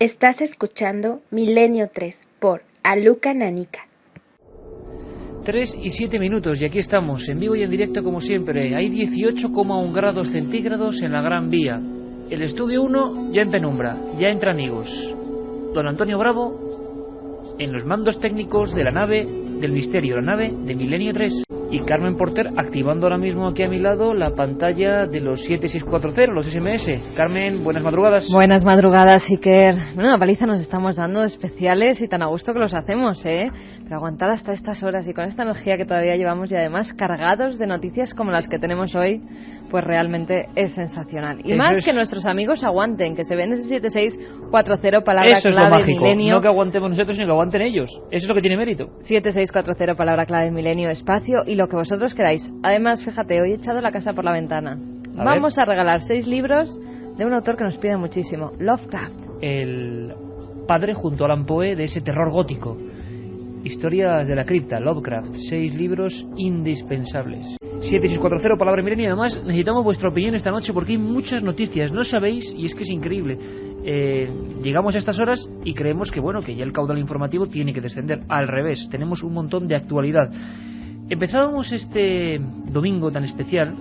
Estás escuchando Milenio 3 por Aluca Nanica. 3 y 7 minutos y aquí estamos, en vivo y en directo como siempre. Hay 18,1 grados centígrados en la Gran Vía. El estudio 1 ya en penumbra, ya entre amigos. Don Antonio Bravo en los mandos técnicos de la nave del misterio, la nave de Milenio 3. Y Carmen Porter activando ahora mismo aquí a mi lado la pantalla de los 7640, los SMS. Carmen, buenas madrugadas. Buenas madrugadas, Iker. Bueno, una paliza nos estamos dando especiales y tan a gusto que los hacemos, ¿eh? Pero aguantar hasta estas horas y con esta energía que todavía llevamos y además cargados de noticias como las que tenemos hoy, pues realmente es sensacional. Y eso más es... que nuestros amigos aguanten, que se ven ese 7640 palabra eso clave es lo mágico. Milenio. No que aguantemos nosotros, sino que aguanten ellos. Eso es lo que tiene mérito. 7640 palabra clave Milenio, espacio y lo que vosotros queráis. Además, fíjate, hoy he echado la casa por la ventana. Vamos a regalar 6 libros de un autor que nos pide muchísimo, Lovecraft. El padre junto a Allan Poe de ese terror gótico. Historias de la cripta, Lovecraft. 6 libros indispensables. 7640 palabra Milenio. Además, necesitamos vuestra opinión esta noche porque hay muchas noticias. No sabéis, y es que es increíble. Llegamos a estas horas y creemos que bueno, que ya el caudal informativo tiene que descender. Al revés, tenemos un montón de actualidad. Empezábamos este domingo tan especial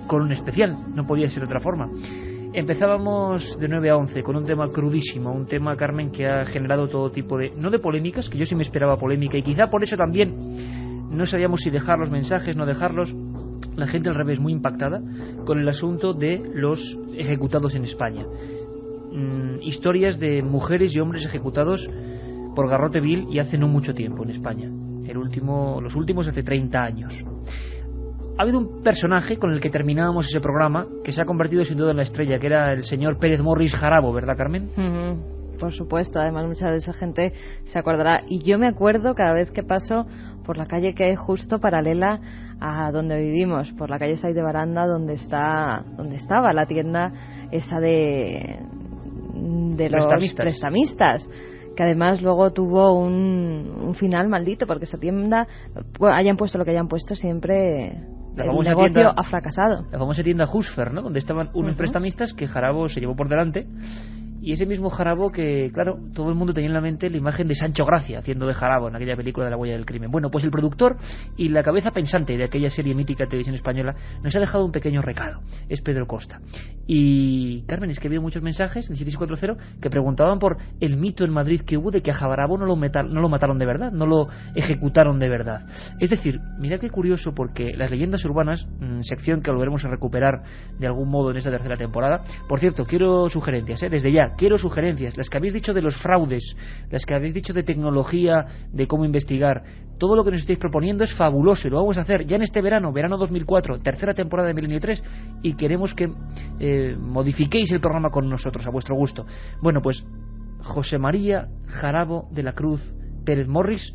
con un especial, no podía ser de otra forma. Empezábamos de 9 a 11 con un tema crudísimo, un tema, Carmen, que ha generado todo tipo de... no de polémicas, que yo sí me esperaba polémica y quizá por eso también no sabíamos si dejar los mensajes, no dejarlos. La gente al revés muy impactada con el asunto de los ejecutados en España. Historias de mujeres y hombres ejecutados por garrote vil y hace no mucho tiempo en España. Los últimos hace 30 años. Ha habido un personaje con el que terminábamos ese programa que se ha convertido sin duda en la estrella, que era el señor Pérez Morris Jarabo, ¿verdad, Carmen? Por supuesto, además mucha de esa gente se acordará. Y yo me acuerdo cada vez que paso por la calle que hay justo paralela a donde vivimos, por la calle Saiz de Baranda, donde estaba la tienda esa de los prestamistas, que además luego tuvo un final maldito, porque esa tienda, hayan puesto lo que hayan puesto, siempre el negocio ha fracasado. La famosa tienda Husfer, ¿no? Donde estaban unos prestamistas que Jarabo se llevó por delante. Y ese mismo Jarabo que, claro, todo el mundo tenía en la mente la imagen de Sancho Gracia haciendo de Jarabo en aquella película de La huella del crimen. Bueno, pues el productor y la cabeza pensante de aquella serie mítica de televisión española nos ha dejado un pequeño recado. Es Pedro Costa. Y, Carmen, es que había muchos mensajes en el 7640 que preguntaban por el mito en Madrid que hubo de que a Jarabo no lo mataron de verdad, no lo ejecutaron de verdad. Es decir, mira qué curioso, porque las leyendas urbanas, sección que volveremos a recuperar de algún modo en esta tercera temporada. Por cierto, quiero sugerencias, desde ya. Quiero sugerencias, las que habéis dicho de los fraudes, las que habéis dicho de tecnología, de cómo investigar. Todo lo que nos estáis proponiendo es fabuloso y lo vamos a hacer ya en este verano 2004, tercera temporada de Milenio 3, y queremos que modifiquéis el programa con nosotros, a vuestro gusto. Bueno, pues José María Jarabo de la Cruz Pérez Morris,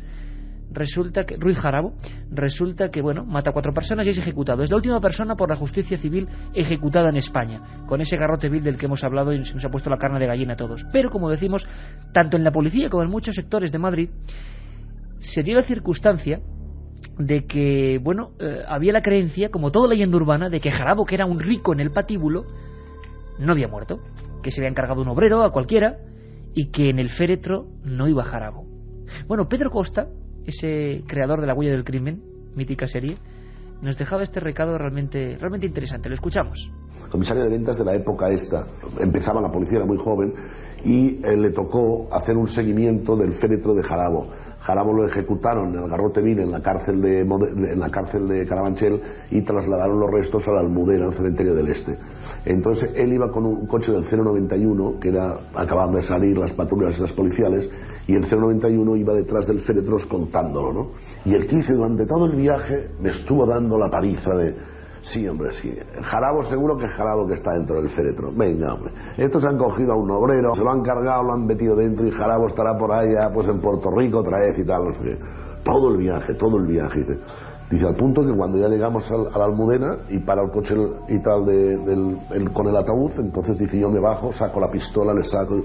Ruiz Jarabo, resulta que, bueno, mata a 4 personas y es ejecutado. Es la última persona por la justicia civil ejecutada en España, con ese garrote vil del que hemos hablado y se nos ha puesto la carne de gallina a todos. Pero, como decimos, tanto en la policía como en muchos sectores de Madrid, se dio la circunstancia de que, bueno, había la creencia, como toda leyenda urbana, de que Jarabo, que era un rico en el patíbulo, no había muerto, que se había encargado un obrero, a cualquiera, y que en el féretro no iba Jarabo. Bueno, Pedro Costa, ese creador de La huella del crimen, mítica serie, nos dejaba este recado realmente interesante. Lo escuchamos. Comisario de ventas de la época esta. Empezaba, la policía era muy joven y le tocó hacer un seguimiento del féretro de Jarabo. Jarabo lo ejecutaron en el garrote vil en la cárcel de Carabanchel y trasladaron los restos a la Almudena, al cementerio del Este. Entonces él iba con un coche del 091, que acababan de salir las patrullas estas policiales, y el 091 iba detrás del féretro contándolo, ¿no? Y el 15 durante todo el viaje me estuvo dando la paliza de... Sí, hombre, sí. Jarabo, seguro que es Jarabo que está dentro del féretro. Venga, hombre. Estos han cogido a un obrero, se lo han cargado, lo han metido dentro y Jarabo estará por allá, pues en Puerto Rico otra vez y tal, no sé qué. Todo el viaje. Dice, al punto que cuando ya llegamos a la Almudena y para el coche y tal con el ataúd, entonces dice, yo me bajo, saco la pistola, le saco,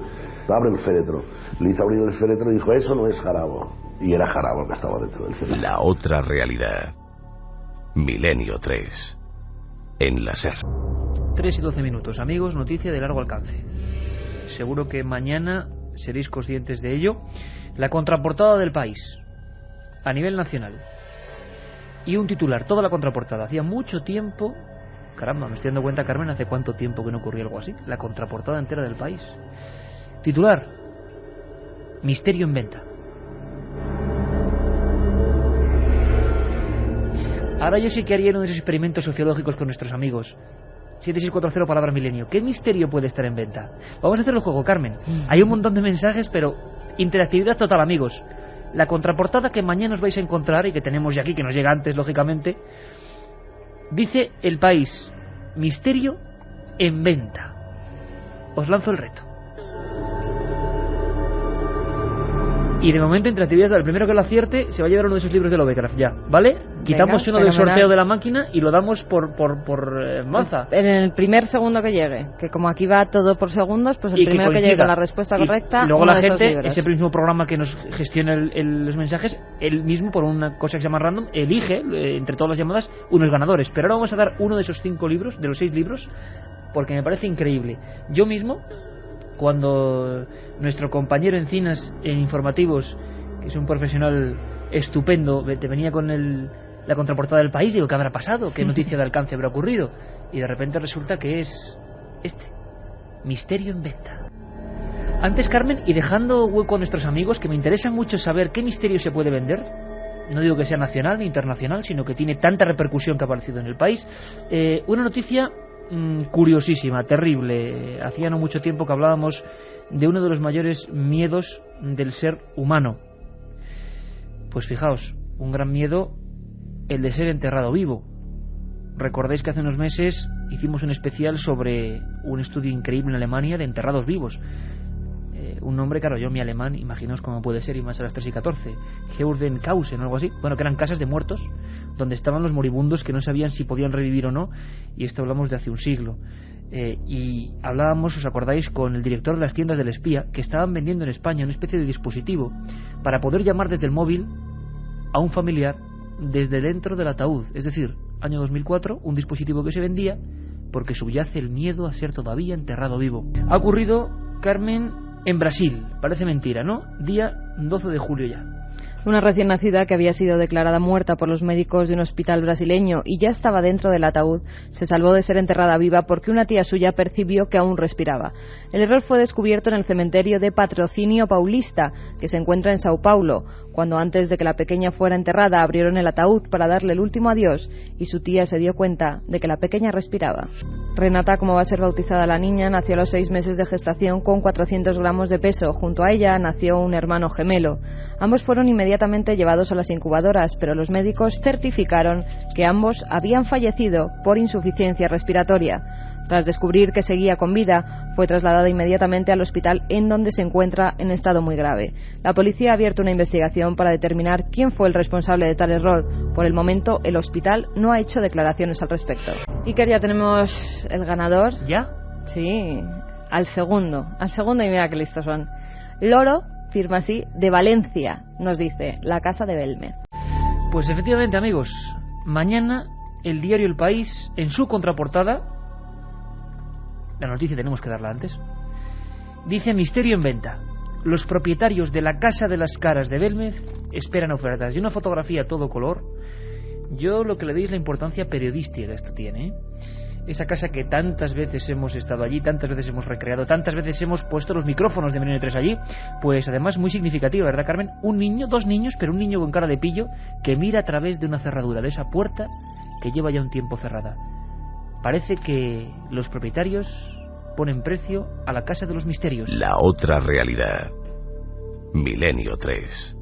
abre el féretro. Le hizo abrir el féretro y dijo, eso no es Jarabo. Y era Jarabo el que estaba dentro del féretro. La otra realidad. Milenio 3. En la SER. 3 y 12 minutos, amigos, noticia de largo alcance. Seguro que mañana seréis conscientes de ello. La contraportada del País, a nivel nacional. Y un titular, toda la contraportada. Hacía mucho tiempo... Caramba, me estoy dando cuenta, Carmen, hace cuánto tiempo que no ocurría algo así. La contraportada entera del País. Titular, misterio en venta. Ahora yo sí que haría uno de esos experimentos sociológicos con nuestros amigos. 7640 palabra milenio. ¿Qué misterio puede estar en venta? Vamos a hacer el juego, Carmen. Hay un montón de mensajes, pero interactividad total, amigos. La contraportada que mañana os vais a encontrar y que tenemos ya aquí, que nos llega antes, lógicamente, dice El País, misterio en venta. Os lanzo el reto. Y de momento, interactividad, el primero que lo acierte se va a llevar uno de esos libros de Lovecraft, ya, ¿vale? Quitamos Venga, uno del fenomenal. sorteo de la máquina y lo damos por maza. En el primer segundo que llegue, que como aquí va todo por segundos, pues el Y que primero que coincida. llegue con la respuesta correcta, y luego uno la de esos gente, libros. ese mismo programa que nos gestiona los mensajes, él mismo, por una cosa que se llama random, elige entre todas las llamadas unos ganadores. Pero ahora vamos a dar uno de esos 5 libros, de los 6 libros, porque me parece increíble. Yo mismo, cuando nuestro compañero Encinas en Informativos, que es un profesional estupendo, te venía con la contraportada del País, digo, ¿qué habrá pasado? ¿Qué noticia de alcance habrá ocurrido? Y de repente resulta que es misterio en venta. Antes, Carmen, y dejando hueco a nuestros amigos, que me interesa mucho saber qué misterio se puede vender, no digo que sea nacional ni internacional, sino que tiene tanta repercusión que ha aparecido en el país, una noticia curiosísima, terrible. Hacía no mucho tiempo que hablábamos de uno de los mayores miedos del ser humano. Pues fijaos, un gran miedo, el de ser enterrado vivo. Recordáis que hace unos meses hicimos un especial sobre un estudio increíble en Alemania de enterrados vivos. Un nombre, claro, yo mi alemán, imaginaos cómo puede ser, y más a las 3:14, Geurdenhausen o algo así. Bueno, que eran casas de muertos donde estaban los moribundos que no sabían si podían revivir o no, y esto hablamos de hace un siglo. Y hablábamos, ¿os acordáis?, con el director de las tiendas del espía, que estaban vendiendo en España una especie de dispositivo para poder llamar desde el móvil a un familiar desde dentro del ataúd. Es decir, año 2004, un dispositivo que se vendía porque subyace el miedo a ser todavía enterrado vivo. Ha ocurrido, Carmen, en Brasil. Parece mentira, ¿no? Día 12 de julio ya. Una recién nacida que había sido declarada muerta por los médicos de un hospital brasileño y ya estaba dentro del ataúd, se salvó de ser enterrada viva porque una tía suya percibió que aún respiraba. El error fue descubierto en el cementerio de Patrocínio Paulista, que se encuentra en Sao Paulo, cuando antes de que la pequeña fuera enterrada abrieron el ataúd para darle el último adiós y su tía se dio cuenta de que la pequeña respiraba. Renata, como va a ser bautizada la niña, nació a los 6 meses de gestación con 400 gramos de peso. Junto a ella nació un hermano gemelo. Ambos fueron inmediatamente llevados a las incubadoras, pero los médicos certificaron que ambos habían fallecido por insuficiencia respiratoria. Tras descubrir que seguía con vida, fue trasladada inmediatamente al hospital en donde se encuentra en estado muy grave. La policía ha abierto una investigación para determinar quién fue el responsable de tal error. Por el momento, el hospital no ha hecho declaraciones al respecto. Iker, ya tenemos el ganador. ¿Ya? Sí, al segundo y mira qué listos son. Loro, firma así, de Valencia, nos dice, la casa de Belmez. Pues efectivamente, amigos, mañana el diario El País, en su contraportada, la noticia tenemos que darla antes, dice misterio en venta. Los propietarios de la Casa de las Caras de Belmez esperan ofertas. Y una fotografía a todo color. Yo lo que le doy es la importancia periodística que esto tiene, ¿eh? Esa casa que tantas veces hemos estado allí, tantas veces hemos recreado, tantas veces hemos puesto los micrófonos de Milenio 3 allí, pues además muy significativa, ¿verdad, Carmen? Un niño, 2 niños, pero un niño con cara de pillo que mira a través de una cerradura, de esa puerta que lleva ya un tiempo cerrada. Parece que los propietarios ponen precio a la Casa de los Misterios. La otra realidad. Milenio 3.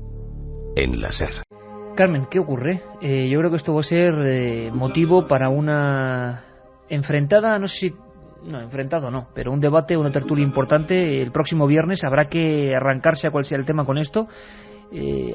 En la SER. Carmen, ¿qué ocurre? Yo creo que esto va a ser motivo para una enfrentada, no sé si... No, enfrentado no, pero un debate, una tertulia importante. El próximo viernes habrá que arrancarse a cual sea el tema con esto.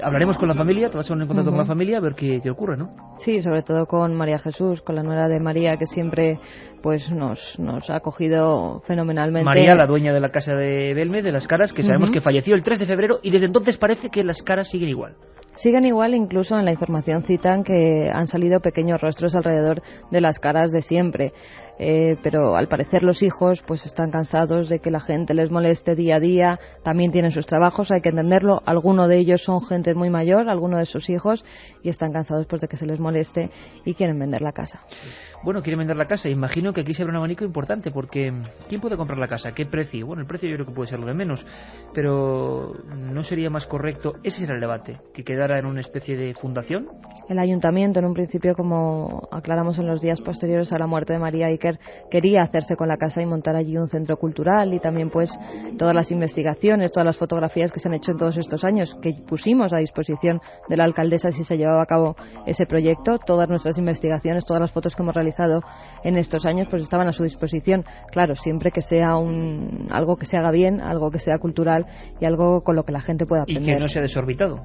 Hablaremos con la familia, te vas a poner en contacto con la familia a ver qué ocurre, ¿no? Sí, sobre todo con María Jesús, con la nuera de María, que siempre pues nos ha acogido fenomenalmente. María, la dueña de la casa de Belmez, de Las Caras, que sabemos que falleció el 3 de febrero y desde entonces parece que Las Caras siguen igual. Siguen igual, incluso en la información citan que han salido pequeños rostros alrededor de las caras de siempre. pero al parecer los hijos pues están cansados de que la gente les moleste día a día, también tienen sus trabajos, hay que entenderlo, algunos de ellos son gente muy mayor, algunos de sus hijos, y están cansados pues de que se les moleste y quieren vender la casa. Bueno, quieren vender la casa. Imagino que aquí se abre un abanico importante, porque ¿quién puede comprar la casa? ¿Qué precio? Bueno, el precio yo creo que puede ser lo de menos, pero ¿no sería más correcto, ese era el debate, que quedara en una especie de fundación? El ayuntamiento, en un principio, como aclaramos en los días posteriores a la muerte de María Iker, quería hacerse con la casa y montar allí un centro cultural, y también pues todas las investigaciones, todas las fotografías que se han hecho en todos estos años, que pusimos a disposición de la alcaldesa si se llevaba a cabo ese proyecto. Todas nuestras investigaciones, todas las fotos que hemos realizado en estos años pues estaban a su disposición, claro, siempre que sea algo que se haga bien, algo que sea cultural y algo con lo que la gente pueda aprender. Y que no sea desorbitado.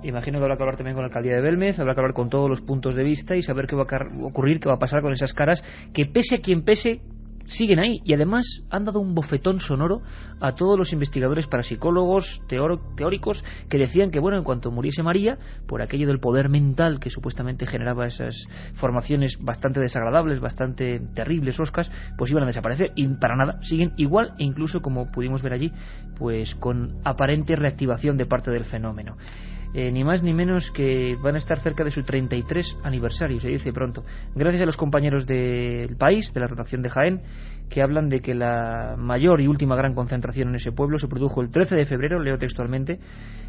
Imagino que habrá que hablar también con la alcaldía de Belmez, habrá que hablar con todos los puntos de vista y saber qué va a ocurrir, qué va a pasar con esas caras que, pese a quien pese, siguen ahí, y además han dado un bofetón sonoro a todos los investigadores parapsicólogos, teóricos, que decían que, bueno, en cuanto muriese María, por aquello del poder mental que supuestamente generaba esas formaciones bastante desagradables, bastante terribles, oscas, pues iban a desaparecer, y para nada, siguen igual, e incluso, como pudimos ver allí, pues con aparente reactivación de parte del fenómeno. Ni más ni menos que van a estar cerca de su 33 aniversario, se dice pronto. Gracias a los compañeros del País, de la redacción de Jaén, que hablan de que la mayor y última gran concentración en ese pueblo se produjo el 13 de febrero, leo textualmente.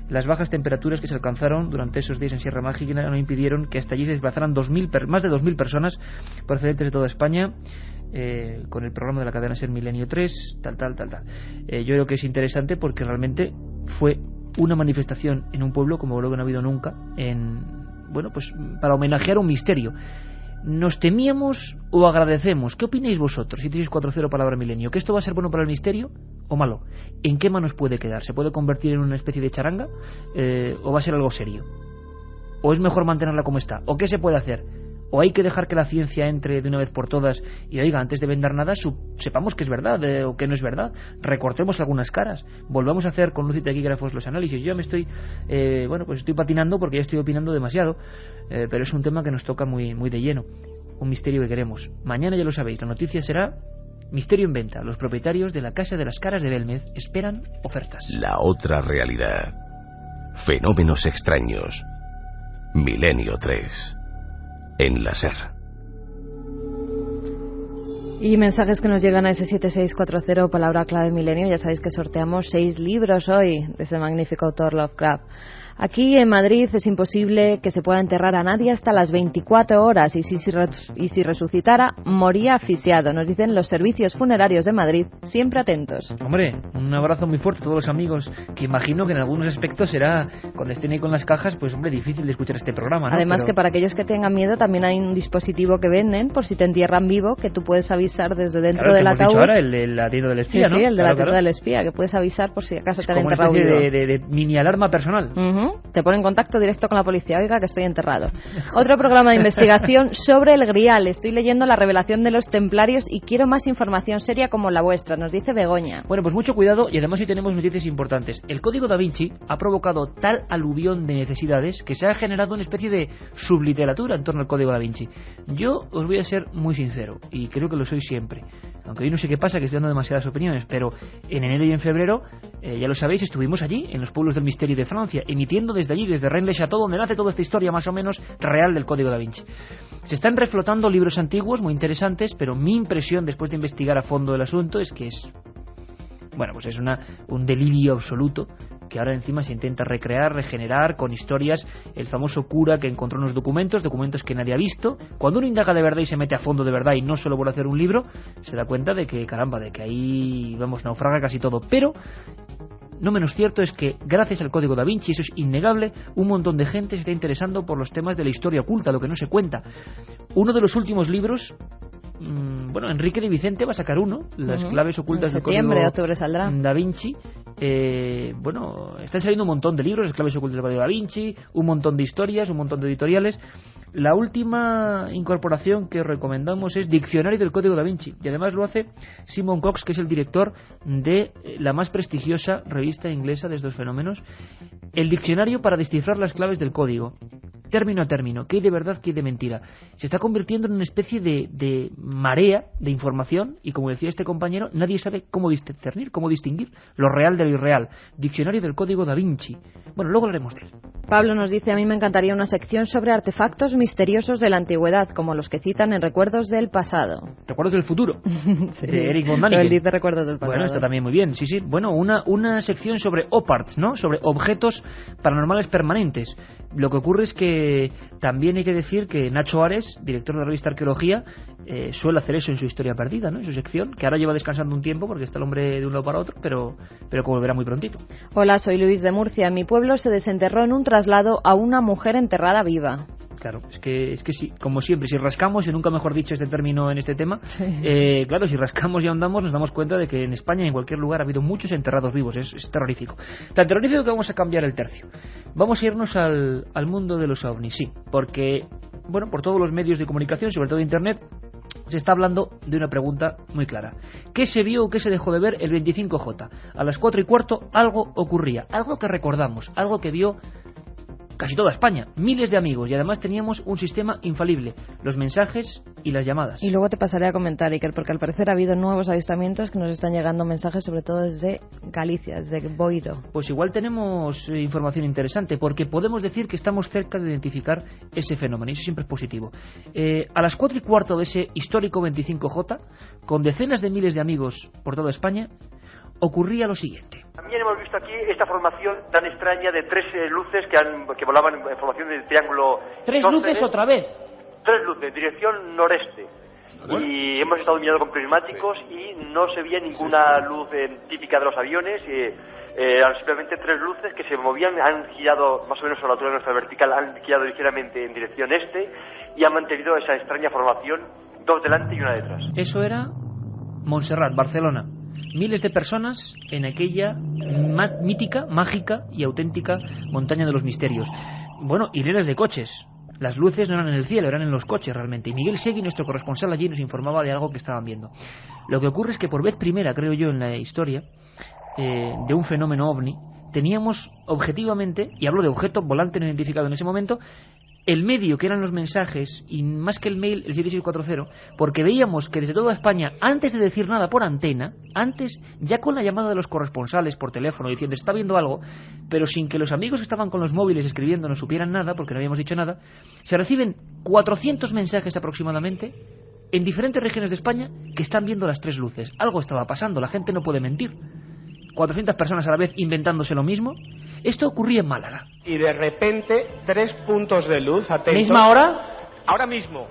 Las bajas temperaturas que se alcanzaron durante esos días en Sierra Mágica no impidieron que hasta allí se desplazaran más de 2.000 personas procedentes de toda España, con el programa de la cadena SER Milenio 3, tal. Yo creo que es interesante porque realmente fue una manifestación en un pueblo como lo que no ha habido nunca, pues para homenajear un misterio. ¿Nos temíamos o agradecemos? ¿Qué opináis vosotros? 740 palabra milenio. ¿Que esto va a ser bueno para el misterio o malo? ¿En qué manos puede quedar? ¿Se puede convertir en una especie de charanga? ¿O va a ser algo serio? ¿O es mejor mantenerla como está? ¿O qué se puede hacer? ¿O hay que dejar que la ciencia entre de una vez por todas y, oiga, antes de vender nada, sepamos que es verdad o que no es verdad? Recortemos algunas caras, volvamos a hacer con luz y taquígrafos los análisis. Yo me estoy estoy patinando porque ya estoy opinando demasiado, pero es un tema que nos toca muy, muy de lleno, un misterio que queremos. Mañana, ya lo sabéis, la noticia será misterio en venta. Los propietarios de la Casa de las Caras de Belmez esperan ofertas. La otra realidad. Fenómenos extraños. Milenio 3. En la SER. Y mensajes que nos llegan a ese 7640, palabra clave milenio. Ya sabéis que sorteamos 6 libros hoy de ese magnífico autor Lovecraft. Aquí en Madrid es imposible que se pueda enterrar a nadie hasta las 24 horas y si resucitara, moría asfixiado. Nos dicen los servicios funerarios de Madrid, siempre atentos. Hombre, un abrazo muy fuerte a todos los amigos, que imagino que en algunos aspectos será, cuando estén ahí con las cajas, pues hombre, difícil de escuchar este programa, ¿no? Además, que para aquellos que tengan miedo también hay un dispositivo que venden por si te entierran vivo, que tú puedes avisar desde dentro del ataúd. Dicho ahora, el de la tienda del espía, ¿no? Sí, el de la tienda del espía, que puedes avisar por si acaso te han enterrado vivo. Como una especie de mini alarma personal. Te pone en contacto directo con la policía. Oiga, que estoy enterrado. Otro programa de investigación sobre el Grial. Estoy leyendo la revelación de los templarios y quiero más información seria como la vuestra, nos dice Begoña. Bueno, pues mucho cuidado, y además hoy tenemos noticias importantes. El Código Da Vinci ha provocado tal aluvión de necesidades que se ha generado una especie de subliteratura en torno al Código Da Vinci. Yo os voy a ser muy sincero, y creo que lo soy siempre, aunque hoy no sé qué pasa, que estoy dando demasiadas opiniones, pero en enero y en febrero, ya lo sabéis, estuvimos allí, en los pueblos del misterio de Francia, emitiendo desde allí, desde Rennes-le-Château, donde nace toda esta historia más o menos real del Código Da Vinci. Se están reflotando libros antiguos muy interesantes, pero mi impresión, después de investigar a fondo el asunto, es que es un delirio absoluto, que ahora encima se intenta recrear, regenerar con historias. El famoso cura que encontró unos documentos que nadie ha visto. Cuando uno indaga de verdad y se mete a fondo de verdad y no solo vuelve a hacer un libro, se da cuenta de que, caramba, de que ahí, naufraga casi todo. Pero no menos cierto es que, gracias al Código Da Vinci, eso es innegable, un montón de gente se está interesando por los temas de la historia oculta, lo que no se cuenta. Uno de los últimos libros, Enrique de Vicente va a sacar uno, las claves ocultas del Código octubre saldrá. Da Vinci. Están saliendo un montón de libros, las claves ocultas del Código Da Vinci, un montón de historias, un montón de editoriales. La última incorporación que recomendamos es Diccionario del Código Da Vinci, y además lo hace Simon Cox, que es el director de la más prestigiosa revista inglesa de estos fenómenos, el diccionario para descifrar las claves del código. término a término, qué hay de verdad, qué hay de mentira. Se está convirtiendo en una especie de marea de información y, como decía este compañero, nadie sabe cómo discernir, cómo distinguir lo real de lo irreal. Diccionario del Código Da Vinci. Bueno, luego hablaremos de él. Pablo nos dice: a mí me encantaría una sección sobre artefactos misteriosos de la antigüedad, como los que citan en Recuerdos del Pasado. Recuerdos del futuro, Sí. de Eric von Däniken. Él dice Recuerdos del Pasado. Bueno, está también muy bien, sí, sí. Bueno, una sección sobre OPARTs, ¿no? Sobre objetos paranormales permanentes. Lo que ocurre es que también hay que decir que Nacho Ares, director de la revista Arqueología, suele hacer eso en su Historia Perdida, ¿no? En su sección, que ahora lleva descansando un tiempo porque está el hombre de un lado para otro, pero que volverá muy prontito. Hola, soy Luis de Murcia. En mi pueblo se desenterró en un traslado a una mujer enterrada viva. Claro, es que sí, como siempre, si rascamos, y nunca mejor dicho este término en este tema, claro, si rascamos y ahondamos nos damos cuenta de que en España y en cualquier lugar ha habido muchos enterrados vivos, es terrorífico. Tan terrorífico que vamos a cambiar el tercio. Vamos a irnos al mundo de los ovnis, sí, porque, bueno, por todos los medios de comunicación, sobre todo Internet, se está hablando de una pregunta muy clara. ¿Qué se vio o qué se dejó de ver el 25J? A las 4:15 algo ocurría, algo que recordamos, algo que vio casi toda España, miles de amigos, y además teníamos un sistema infalible, los mensajes y las llamadas. Y luego te pasaré a comentar, Iker, porque al parecer ha habido nuevos avistamientos que nos están llegando mensajes, sobre todo desde Galicia, desde Boiro. Pues igual tenemos información interesante, porque podemos decir que estamos cerca de identificar ese fenómeno, y eso siempre es positivo. A las 4:15 de ese histórico 25J, con decenas de miles de amigos por toda España, ocurría lo siguiente. También hemos visto aquí esta formación tan extraña de tres luces que volaban en formación de triángulo. ¿Tres luces otra vez? Tres luces, dirección noreste. Bueno. Y hemos estado mirando con prismáticos y no se veía ninguna luz típica de los aviones. Eran simplemente tres luces que se movían, han girado más o menos a la altura de nuestra vertical, han girado ligeramente en dirección este y han mantenido esa extraña formación, dos delante y una detrás. Eso era Montserrat, Barcelona. Miles de personas en aquella mítica, mágica y auténtica montaña de los misterios. Bueno, hileras de coches. Las luces no eran en el cielo, eran en los coches realmente. Y Miguel Segui, nuestro corresponsal allí, nos informaba de algo que estaban viendo. Lo que ocurre es que por vez primera, creo yo, en la historia de un fenómeno ovni, teníamos objetivamente, y hablo de objeto volante no identificado en ese momento, el medio que eran los mensajes, y más que el mail, el 7640, porque veíamos que desde toda España, antes de decir nada por antena, antes, ya con la llamada de los corresponsales por teléfono diciendo está viendo algo, pero sin que los amigos que estaban con los móviles escribiendo no supieran nada, porque no habíamos dicho nada, se reciben 400 mensajes aproximadamente en diferentes regiones de España que están viendo las tres luces. Algo estaba pasando, la gente no puede mentir. 400 personas a la vez inventándose lo mismo. Esto ocurría en Málaga. Y de repente, 3 puntos de luz, atentos. ¿Misma hora? Ahora mismo.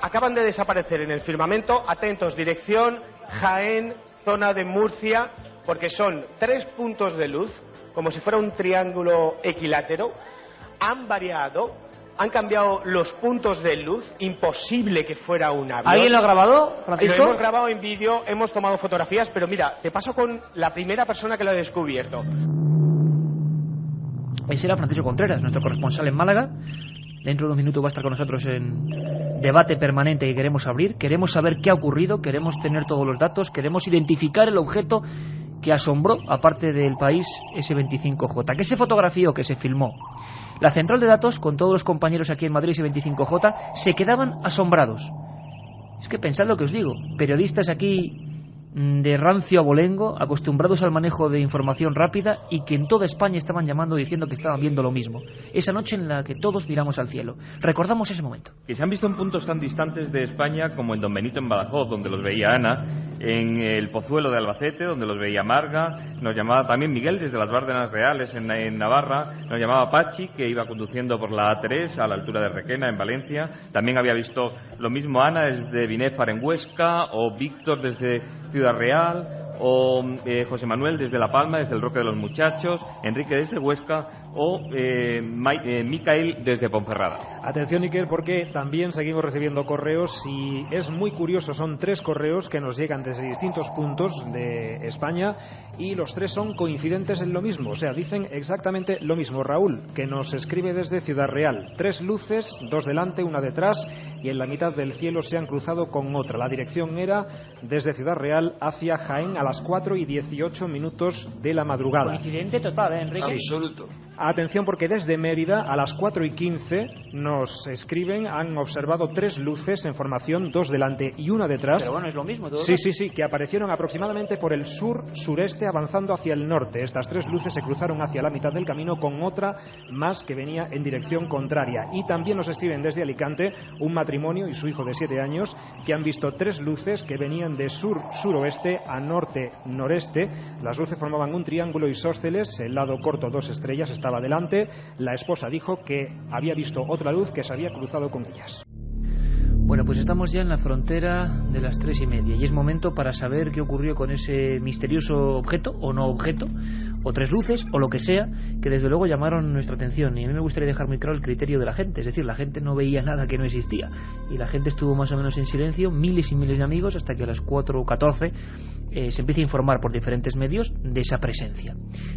Acaban de desaparecer en el firmamento. Atentos, dirección Jaén, zona de Murcia, porque son 3 puntos de luz, como si fuera un triángulo equilátero. Han variado, han cambiado los puntos de luz. Imposible que fuera un avión. ¿Alguien lo ha grabado, Francisco? Lo hemos grabado en vídeo, hemos tomado fotografías, pero mira, te paso con la primera persona que lo ha descubierto. Ese era Francisco Contreras, nuestro corresponsal en Málaga. Dentro de un minuto va a estar con nosotros en debate permanente que queremos abrir. Queremos saber qué ha ocurrido, queremos tener todos los datos, queremos identificar el objeto que asombró a parte del país ese 25J. Que se fotografió, que se filmó. La central de datos, con todos los compañeros aquí en Madrid, ese 25J, se quedaban asombrados. Es que pensad lo que os digo, periodistas aquí de rancio abolengo, acostumbrados al manejo de información rápida y que en toda España estaban llamando diciendo que estaban viendo lo mismo. Esa noche en la que todos miramos al cielo. Recordamos ese momento. Que se han visto en puntos tan distantes de España como en Don Benito en Badajoz, donde los veía Ana, en el Pozuelo de Albacete, donde los veía Marga, nos llamaba también Miguel desde las Bárdenas Reales en Navarra, nos llamaba Pachi, que iba conduciendo por la A3 a la altura de Requena en Valencia, también había visto lo mismo Ana desde Binéfar en Huesca, o Víctor desde Ciudad Real, o José Manuel desde La Palma, desde el Roque de los Muchachos, Enrique desde Huesca, o Micael desde Ponferrada. Atención, Iker, porque también seguimos recibiendo correos y es muy curioso. Son 3 correos que nos llegan desde distintos puntos de España y los 3 son coincidentes en lo mismo, o sea, dicen exactamente lo mismo. Raúl, que nos escribe desde Ciudad Real: 3 luces, 2 delante, 1 detrás, y en la mitad del cielo se han cruzado con otra. La dirección era desde Ciudad Real hacia Jaén a las 4:18 de la madrugada. Coincidente total, ¿eh, Enrique? Sí. Absoluto. Atención, porque desde Mérida a las 4:15 nos escriben, han observado 3 luces en formación, 2 delante y 1 detrás. Pero bueno, es lo mismo. Sí, que aparecieron aproximadamente por el sur-sureste avanzando hacia el norte. Estas 3 luces se cruzaron hacia la mitad del camino con otra más que venía en dirección contraria. Y también nos escriben desde Alicante un matrimonio y su hijo de 7 años que han visto 3 luces que venían de sur-suroeste a norte-noreste. Las luces formaban un triángulo isósceles, el lado corto 2 estrellas estaba delante. La esposa dijo que había visto otra luz que se había cruzado con ellas. Bueno, pues estamos ya en la frontera de las 3:30 y es momento para saber qué ocurrió con ese misterioso objeto o no objeto, o 3 luces, o lo que sea, que desde luego llamaron nuestra atención. Y a mí me gustaría dejar muy claro el criterio de la gente, es decir, la gente no veía nada que no existía y la gente estuvo más o menos en silencio, miles y miles de amigos, hasta que a las 4:14 se empieza a informar por diferentes medios de esa presencia.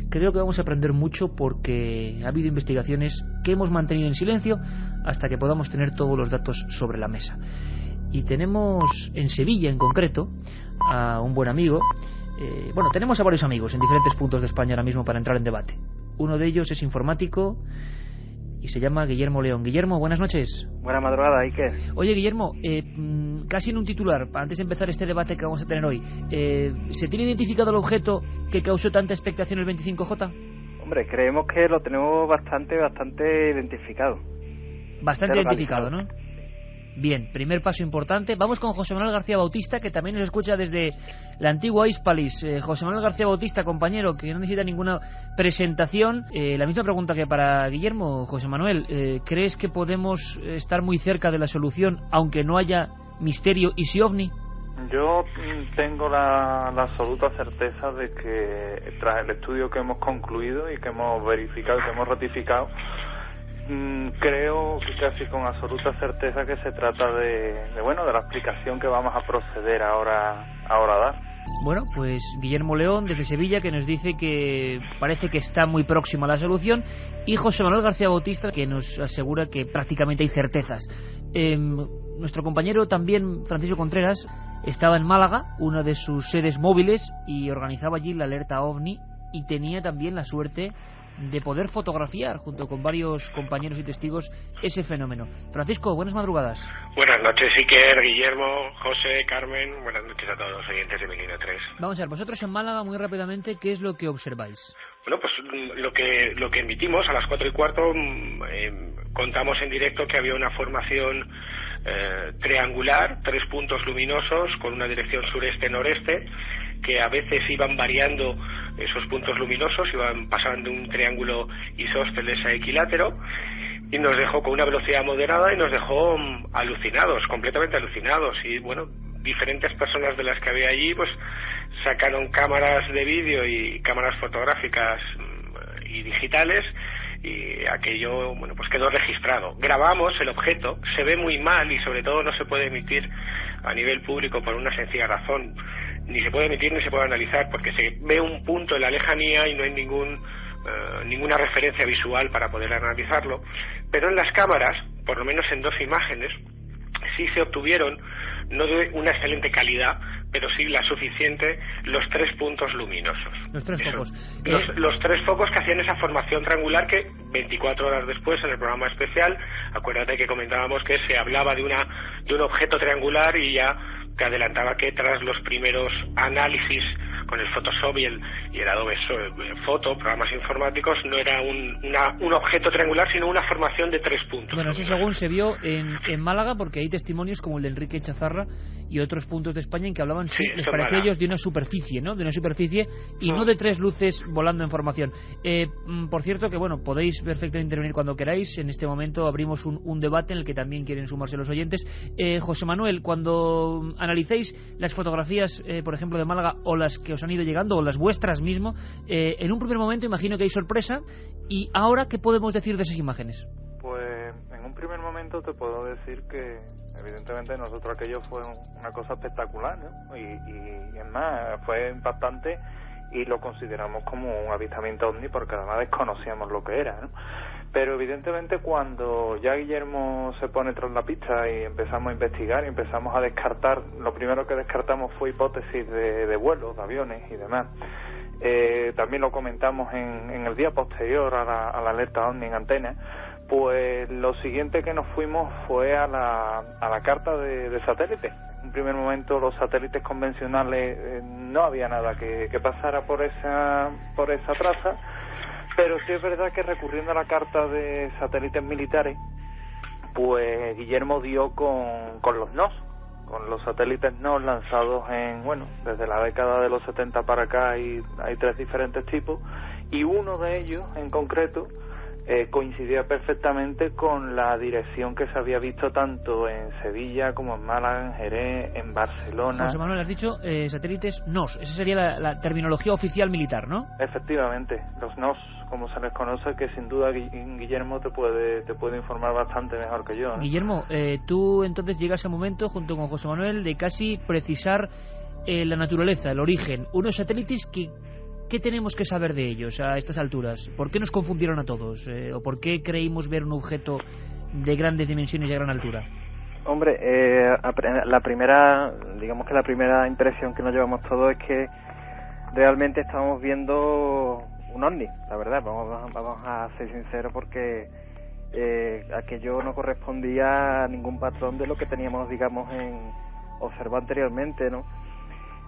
Creo que vamos a aprender mucho porque ha habido investigaciones que hemos mantenido en silencio hasta que podamos tener todos los datos sobre la mesa. Y tenemos en Sevilla en concreto a un buen amigo. Bueno, tenemos a varios amigos en diferentes puntos de España ahora mismo para entrar en debate. Uno de ellos es informático y se llama Guillermo León. Guillermo, buenas noches. Buena madrugada, Iker. Oye, Guillermo, casi en un titular, antes de empezar este debate que vamos a tener hoy, ¿se tiene identificado el objeto que causó tanta expectación el 25J? Hombre, creemos que lo tenemos bastante identificado. Bastante identificado, ¿no? Bien, primer paso importante. Vamos con José Manuel García Bautista, que también nos escucha desde la antigua Hispalis. José Manuel García Bautista, compañero, que no necesita ninguna presentación. La misma pregunta que para Guillermo. José Manuel, ¿crees que podemos estar muy cerca de la solución, aunque no haya misterio y si ovni? Yo tengo la absoluta certeza de que tras el estudio que hemos concluido y que hemos verificado, que hemos ratificado, creo que casi con absoluta certeza que se trata de la explicación que vamos a proceder ahora a dar. Bueno, pues Guillermo León desde Sevilla, que nos dice que parece que está muy próximo a la solución, y José Manuel García Bautista, que nos asegura que prácticamente hay certezas. Nuestro compañero también, Francisco Contreras, estaba en Málaga, una de sus sedes móviles, y organizaba allí la alerta OVNI, y tenía también la suerte de poder fotografiar junto con varios compañeros y testigos ese fenómeno. Francisco, buenas madrugadas. Buenas noches, Iker, Guillermo, José, Carmen. Buenas noches a todos los oyentes de Milenio 3. Vamos a ver, vosotros en Málaga, muy rápidamente, ¿qué es lo que observáis? Bueno, pues lo que emitimos a las 4:15, contamos en directo que había una formación triangular, 3 puntos luminosos con una dirección sureste-noreste, que a veces iban variando esos puntos luminosos, iban pasando de un triángulo isósceles a equilátero, y nos dejó con una velocidad moderada y nos dejó alucinados, completamente alucinados. Y bueno, diferentes personas de las que había allí pues sacaron cámaras de vídeo y cámaras fotográficas y digitales, y aquello, bueno, pues quedó registrado. Grabamos el objeto, se ve muy mal y sobre todo no se puede emitir a nivel público por una sencilla razón. Ni se puede emitir ni se puede analizar, porque se ve un punto en la lejanía y no hay ninguna referencia visual para poder analizarlo. Pero en las cámaras, por lo menos en 2 imágenes, sí se obtuvieron, no de una excelente calidad, pero sí la suficiente, los 3 puntos luminosos. Los 3 focos. Los 3 focos que hacían esa formación triangular que 24 horas después en el programa especial, acuérdate que comentábamos que se hablaba de un objeto triangular y ya te adelantaba que tras los primeros análisis con el Photoshop y el Adobe Photo, programas informáticos, no era un objeto triangular, sino una formación de 3 puntos. Bueno, eso según se vio en Málaga, porque hay testimonios como el de Enrique Chazarra y otros puntos de España en que hablaban, les parecía a ellos de una superficie, ¿no? De una superficie y no de 3 luces volando en formación. Por cierto que, bueno, podéis perfectamente intervenir cuando queráis. En este momento abrimos un debate en el que también quieren sumarse los oyentes. José Manuel, cuando analicéis las fotografías, por ejemplo, de Málaga, o las que os han ido llegando, o las vuestras mismo, en un primer momento imagino que hay sorpresa. ¿Y ahora qué podemos decir de esas imágenes? Pues en un primer momento te puedo decir que evidentemente nosotros aquello fue una cosa espectacular, ¿no? Y es más, fue impactante y lo consideramos como un avistamiento ovni porque además desconocíamos lo que era, ¿no? Pero evidentemente cuando ya Guillermo se pone tras la pista y empezamos a investigar y empezamos a descartar, lo primero que descartamos fue hipótesis de vuelos, de aviones y demás. también lo comentamos en el día posterior a la alerta OVNI en antena, pues lo siguiente que nos fuimos fue a la carta de satélites. En un primer momento los satélites convencionales no había nada que pasara por esa traza, pero sí es verdad que recurriendo a la carta de satélites militares, pues Guillermo dio con los NOS, con los satélites NOS lanzados desde la década de los 70 para acá hay 3 diferentes tipos, y uno de ellos en concreto coincidía perfectamente con la dirección que se había visto tanto en Sevilla como en Málaga, en Jerez, en Barcelona. José Manuel, has dicho satélites NOS, esa sería la terminología oficial militar, ¿no? Efectivamente, los NOS, como se les conoce, que sin duda Guillermo te puede informar bastante mejor que yo, ¿no? Guillermo, tú entonces llegas al momento, junto con José Manuel, de casi precisar la naturaleza, el origen, unos satélites que... ¿Qué tenemos que saber de ellos a estas alturas? ¿Por qué nos confundieron a todos? ¿O por qué creímos ver un objeto de grandes dimensiones y a gran altura? Hombre, la primera impresión que nos llevamos todos es que realmente estábamos viendo un ovni, la verdad, vamos a ser sinceros, porque aquello no correspondía a ningún patrón de lo que teníamos, observado anteriormente, ¿no?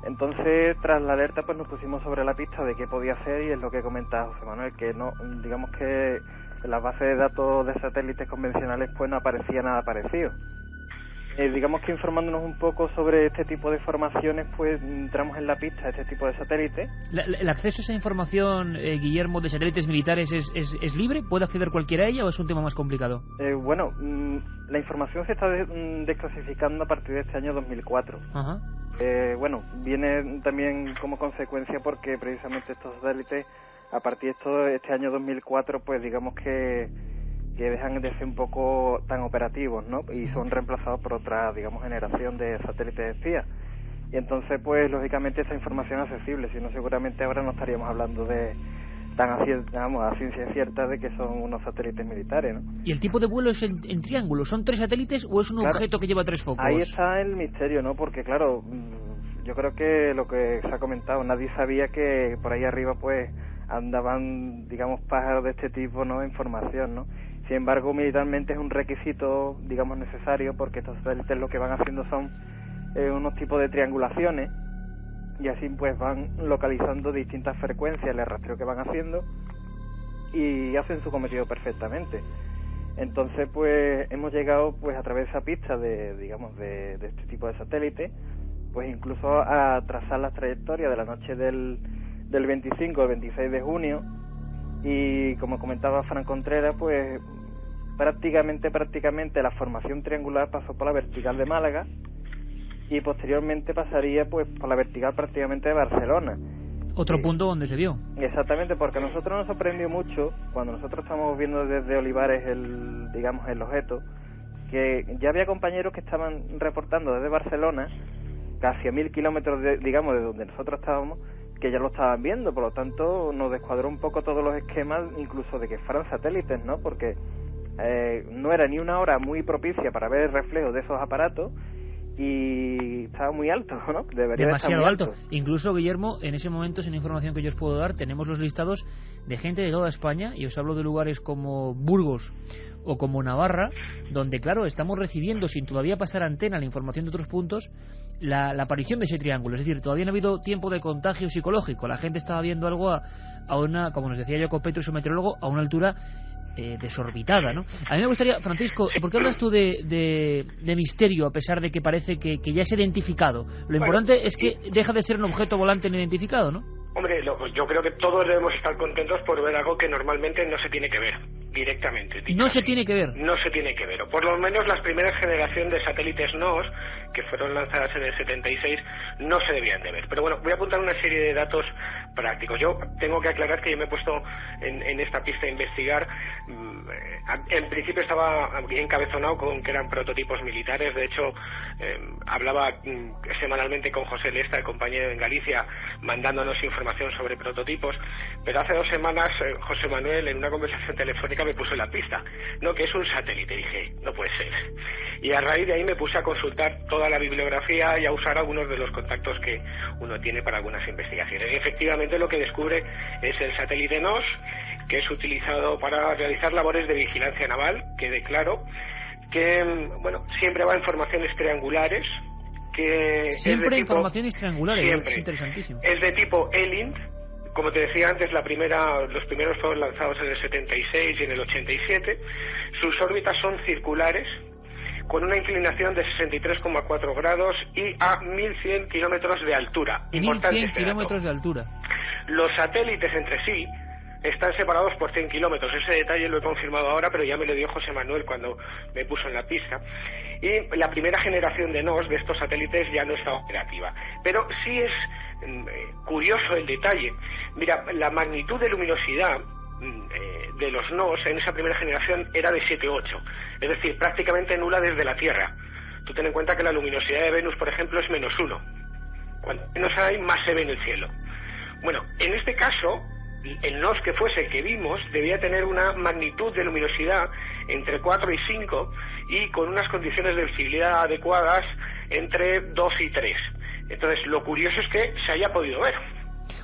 Entonces, tras la alerta, pues nos pusimos sobre la pista de qué podía hacer, y es lo que comentaba José Manuel, que que en las bases de datos de satélites convencionales pues no aparecía nada parecido. Que informándonos un poco sobre este tipo de formaciones, pues entramos en la pista de este tipo de satélites. ¿El acceso a esa información, Guillermo, de satélites militares es libre? ¿Puede acceder cualquiera a ella o es un tema más complicado? La información se está desclasificando a partir de este año 2004. Ajá. Viene también como consecuencia porque precisamente estos satélites, a partir de este año 2004, pues que dejan de ser un poco tan operativos, ¿no? Y son reemplazados por otra, generación de satélites espías. Y entonces, pues, lógicamente, esta información es accesible, si no, seguramente ahora no estaríamos hablando de a ciencia cierta de que son unos satélites militares, ¿no? ¿Y el tipo de vuelo es en triángulo? ¿Son 3 satélites o es un objeto que lleva 3 focos? Ahí está el misterio, ¿no? Porque, claro, yo creo que lo que se ha comentado, nadie sabía que por ahí arriba, pues, andaban, pájaros de este tipo, ¿no? En formación, ¿no? Sin embargo, militarmente es un requisito, necesario, porque estos satélites lo que van haciendo son unos tipos de triangulaciones, y así pues van localizando distintas frecuencias, el rastreo que van haciendo, y hacen su cometido perfectamente. Entonces, pues hemos llegado, pues, a través de esa pista de este tipo de satélites, pues incluso a trazar las trayectorias de la noche del 25 al 26 de junio, y como comentaba Fran Contreras, pues prácticamente la formación triangular pasó por la vertical de Málaga, y posteriormente pasaría pues por la vertical prácticamente de Barcelona. Otro punto donde se vio. Exactamente, porque a nosotros nos sorprendió mucho cuando nosotros estamos viendo desde Olivares el objeto, que ya había compañeros que estaban reportando desde Barcelona, casi a 1000 kilómetros de donde nosotros estábamos, que ya lo estaban viendo. Por lo tanto, nos descuadró un poco todos los esquemas, incluso de que fueran satélites, ¿no? Porque no era ni una hora muy propicia para ver el reflejo de esos aparatos, y estaba muy alto, ¿no? Debería demasiado estar muy alto. Incluso, Guillermo, en ese momento, sin información que yo os puedo dar, tenemos los listados de gente de toda España, y os hablo de lugares como Burgos o como Navarra, donde, claro, estamos recibiendo, sin todavía pasar antena, la información de otros puntos, la aparición de ese triángulo. Es decir, todavía no ha habido tiempo de contagio psicológico. La gente estaba viendo algo a una, como nos decía Jacob Petro, su meteorólogo, a una altura desorbitada, ¿no? A mí me gustaría, Francisco, ¿por qué hablas tú de misterio, a pesar de que parece que ya es identificado? Lo importante es que deja de ser un objeto volante no identificado, ¿no? Hombre, yo creo que todos debemos estar contentos por ver algo que normalmente no se tiene que ver directamente. No se tiene que ver. No se tiene que ver, o por lo menos las primeras generaciones de satélites NOS, que fueron lanzadas en el 76, no se debían de ver. Pero bueno, voy a apuntar una serie de datos prácticos. Yo tengo que aclarar que yo me he puesto en esta pista a investigar. En principio estaba encabezonado con que eran prototipos militares. De hecho, hablaba semanalmente con José Lesta, el compañero en Galicia, mandándonos información sobre prototipos. Pero hace 2 semanas José Manuel, en una conversación telefónica, me puso en la pista, no, que es un satélite. Dije, no puede ser. Y a raíz de ahí me puse a consultar toda la bibliografía y a usar algunos de los contactos que uno tiene para algunas investigaciones. Y efectivamente lo que descubre es el satélite NOS, que es utilizado para realizar labores de vigilancia naval, que declaro que, bueno, siempre va en formaciones triangulares, que siempre es de tipo, informaciones triangulares, siempre, es interesantísimo. es de tipo ELINT. Como te decía antes, los primeros fueron lanzados en el 76 y en el 87. Sus órbitas son circulares, con una inclinación de 63,4 grados y a 1.100 kilómetros de altura. 1.100 kilómetros de altura. Los satélites entre sí están separados por 100 kilómetros. Ese detalle lo he confirmado ahora, pero ya me lo dio José Manuel cuando me puso en la pista. Y la primera generación de NOS, de estos satélites, ya no está operativa. Pero sí es curioso el detalle. Mira, la magnitud de luminosidad de los NOS en esa primera generación era de 7,8, es decir, prácticamente nula desde la Tierra. Tú ten en cuenta que la luminosidad de Venus, por ejemplo, es -1. Cuanto menos hay, más se ve en el cielo. Bueno, en este caso, el NOS que fuese el que vimos debía tener una magnitud de luminosidad entre 4 y 5 y con unas condiciones de visibilidad adecuadas entre 2 y 3. Entonces, lo curioso es que se haya podido ver.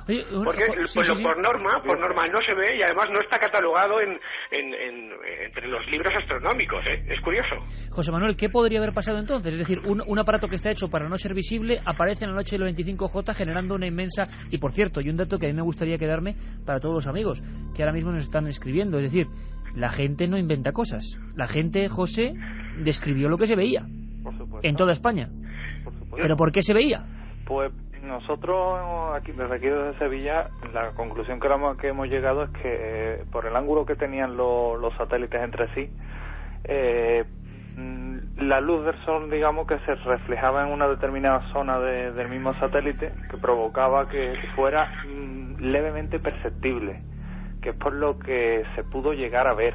Oye, porque sí. por norma no se ve y además no está catalogado entre los libros astronómicos, ¿eh? Es curioso. José Manuel, ¿qué podría haber pasado entonces? Es decir, un aparato que está hecho para no ser visible aparece en la noche del 25J generando una inmensa... Y por cierto, y un dato que a mí me gustaría quedarme para todos los amigos que ahora mismo nos están escribiendo, es decir, la gente no inventa cosas. La gente, José, describió lo que se veía en toda España. ¿Pero por qué se veía? Pues nosotros desde aquí desde Sevilla, la conclusión que hemos llegado es que por el ángulo que tenían los satélites entre sí, la luz del sol, digamos, que se reflejaba en una determinada zona del mismo satélite, que provocaba que fuera levemente perceptible, que es por lo que se pudo llegar a ver.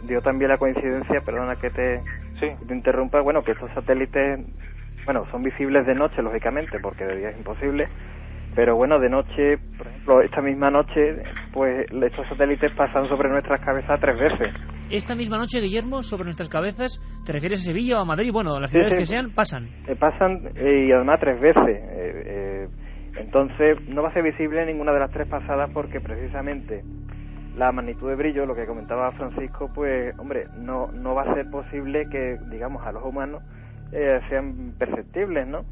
Dio también la coincidencia, perdona que te interrumpa, bueno, que estos satélites, bueno, son visibles de noche, lógicamente, porque de día es imposible, pero bueno, de noche, por ejemplo, esta misma noche, pues estos satélites pasan sobre nuestras cabezas 3 veces. Esta misma noche, Guillermo, sobre nuestras cabezas, ¿te refieres a Sevilla o a Madrid? Bueno, a las ciudades que sean, pasan. Pasan y además 3 veces. Entonces, no va a ser visible ninguna de las 3 pasadas porque precisamente la magnitud de brillo, lo que comentaba Francisco, pues, hombre, no va a ser posible que, digamos, a los humanos sean perceptibles, ¿no?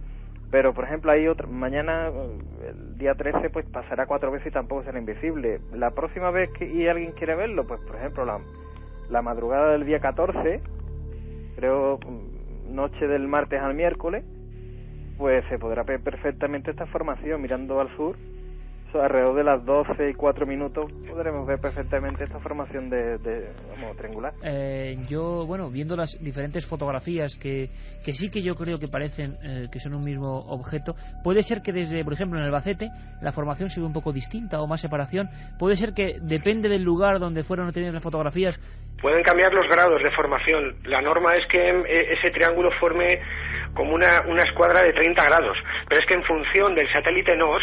Pero, por ejemplo, hay mañana, el día 13, pues pasará 4 veces y tampoco será invisible. La próxima vez que alguien quiere verlo, pues, por ejemplo, la madrugada del día 14, creo, noche del martes al miércoles, pues se podrá ver perfectamente esta formación mirando al sur. Alrededor de las 12 y 4 minutos podremos ver perfectamente esta formación triangular. Yo, bueno, viendo las diferentes fotografías que sí que yo creo que parecen que son un mismo objeto, puede ser que desde, por ejemplo, en Albacete la formación se ve un poco distinta o más separación. Puede ser que depende del lugar donde fueron obtenidas las fotografías. Pueden cambiar los grados de formación. La norma es que ese triángulo forme como una escuadra de 30 grados, pero es que en función del satélite NOS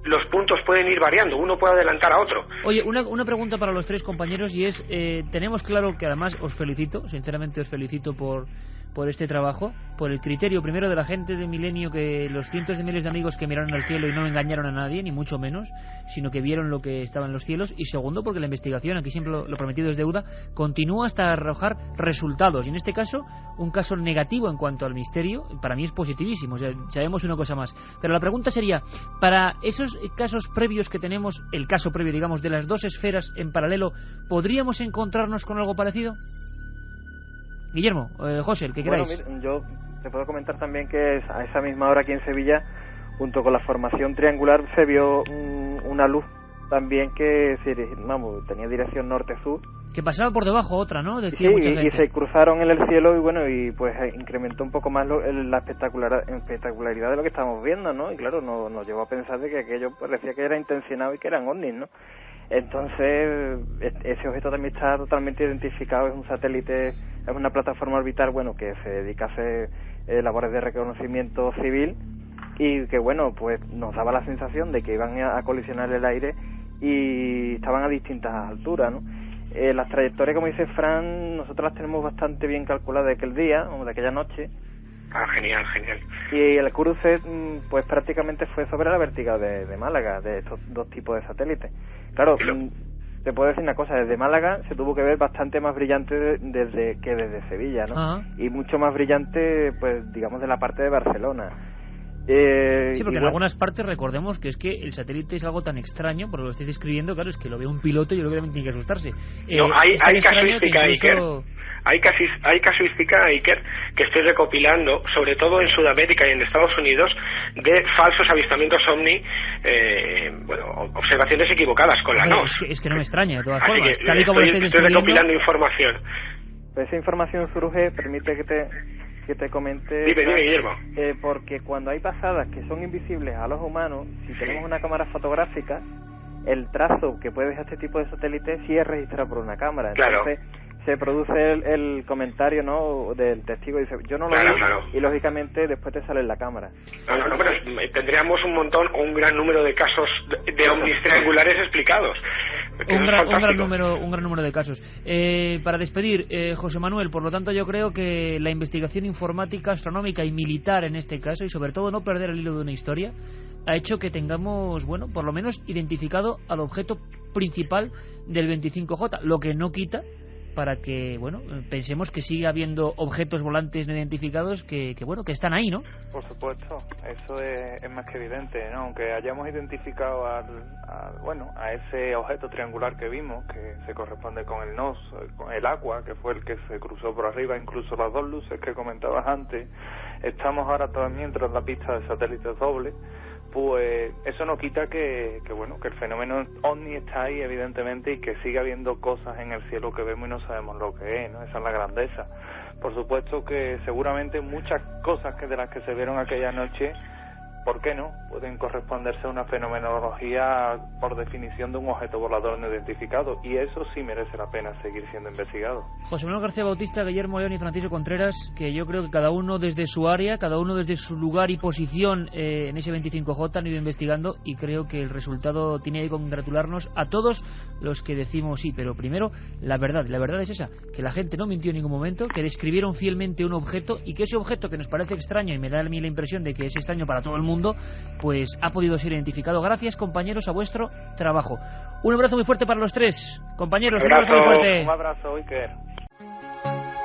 los puntos pueden ir variando, uno puede adelantar a otro. Oye, una pregunta para los 3 compañeros y es, tenemos claro que además os felicito, sinceramente os felicito por este trabajo, por el criterio primero de la gente de Milenio, que los cientos de miles de amigos que miraron al cielo y no engañaron a nadie, ni mucho menos, sino que vieron lo que estaba en los cielos, y segundo porque la investigación, aquí siempre lo prometido es deuda, continúa hasta arrojar resultados, y en este caso un caso negativo en cuanto al misterio, para mí es positivísimo, o sea, sabemos una cosa más, pero la pregunta sería, para esos casos previos que tenemos, el caso previo, digamos, de las 2 esferas en paralelo, ¿podríamos encontrarnos con algo parecido? Guillermo, José, el que queráis. Bueno, yo te puedo comentar también que a esa misma hora aquí en Sevilla, junto con la formación triangular, se vio una luz también que tenía dirección norte-sur. Que pasaba por debajo otra, ¿no? Decía sí, mucha gente. Y se cruzaron en el cielo y bueno, y pues incrementó un poco más la espectacularidad de lo que estábamos viendo, ¿no? Y claro, nos llevó a pensar de que aquello parecía que era intencionado y que eran ovnis, ¿no? Entonces, ese objeto también está totalmente identificado, es un satélite, es una plataforma orbital, bueno, que se dedica a hacer labores de reconocimiento civil y que, bueno, pues nos daba la sensación de que iban a colisionar el aire y estaban a distintas alturas, ¿no? Las trayectorias, como dice Fran, nosotros las tenemos bastante bien calculadas de aquel día, o de aquella noche. Ah, genial, genial. Y el cruce, pues prácticamente fue sobre la vertical de Málaga, de estos dos tipos de satélites. Claro, te puedo decir una cosa, desde Málaga se tuvo que ver bastante más brillante desde Sevilla, ¿no? Ajá. Y mucho más brillante, pues digamos, de la parte de Barcelona. Sí, porque en algunas partes recordemos que es que el satélite es algo tan extraño, por lo que estáis describiendo, claro, es que lo ve un piloto y yo creo que también tiene que asustarse. No, hay casuística, incluso... Hay casuística, Iker, que estoy recopilando, sobre todo en Sudamérica y en Estados Unidos, de falsos avistamientos ovni, observaciones equivocadas con la NOS. Es que no me extraña, de todas Así formas. que Tal y como estoy recopilando información. Pues esa información surge, permite que te comente. Dime, Guillermo. Porque cuando hay pasadas que son invisibles a los humanos, si tenemos una cámara fotográfica, el trazo que puede dejar este tipo de satélite sí es registrado por una cámara. Claro. Entonces se produce el comentario, ¿no?, del testigo, dice, yo no lo vi, y lógicamente después te sale en la cámara. No, pero tendríamos un gran número de casos de ovnis triangulares explicados. Un gran número de casos. Para despedir, José Manuel, por lo tanto yo creo que la investigación informática, astronómica y militar en este caso, y sobre todo no perder el hilo de una historia, ha hecho que tengamos, bueno, por lo menos identificado al objeto principal del 25J, lo que no quita para que, bueno, pensemos que sigue habiendo objetos volantes no identificados que están ahí, ¿no? Por supuesto, eso es más que evidente, ¿no? Aunque hayamos identificado a ese objeto triangular que vimos, que se corresponde con el NOS, con el Aqua, que fue el que se cruzó por arriba, incluso las dos luces que comentabas antes, estamos ahora también tras la pista de satélites dobles. Pues eso no quita que el fenómeno ovni está ahí, evidentemente, y que sigue habiendo cosas en el cielo que vemos y no sabemos lo que es, ¿no? Esa es la grandeza. Por supuesto que seguramente muchas cosas de las que se vieron aquella noche, ¿por qué no?, pueden corresponderse a una fenomenología por definición de un objeto volador no identificado, y eso sí merece la pena seguir siendo investigado. José Manuel García Bautista, Guillermo León y Francisco Contreras, que yo creo que cada uno desde su área, cada uno desde su lugar y posición en ese 25J han ido investigando, y creo que el resultado tiene que congratularnos a todos los que decimos sí, pero primero la verdad es esa, que la gente no mintió en ningún momento, que describieron fielmente un objeto, y que ese objeto que nos parece extraño, y me da a mí la impresión de que es extraño para todo el mundo, pues ha podido ser identificado gracias, compañeros, a vuestro trabajo. Un abrazo muy fuerte para los tres, compañeros. Un abrazo muy fuerte. Un abrazo, Iker.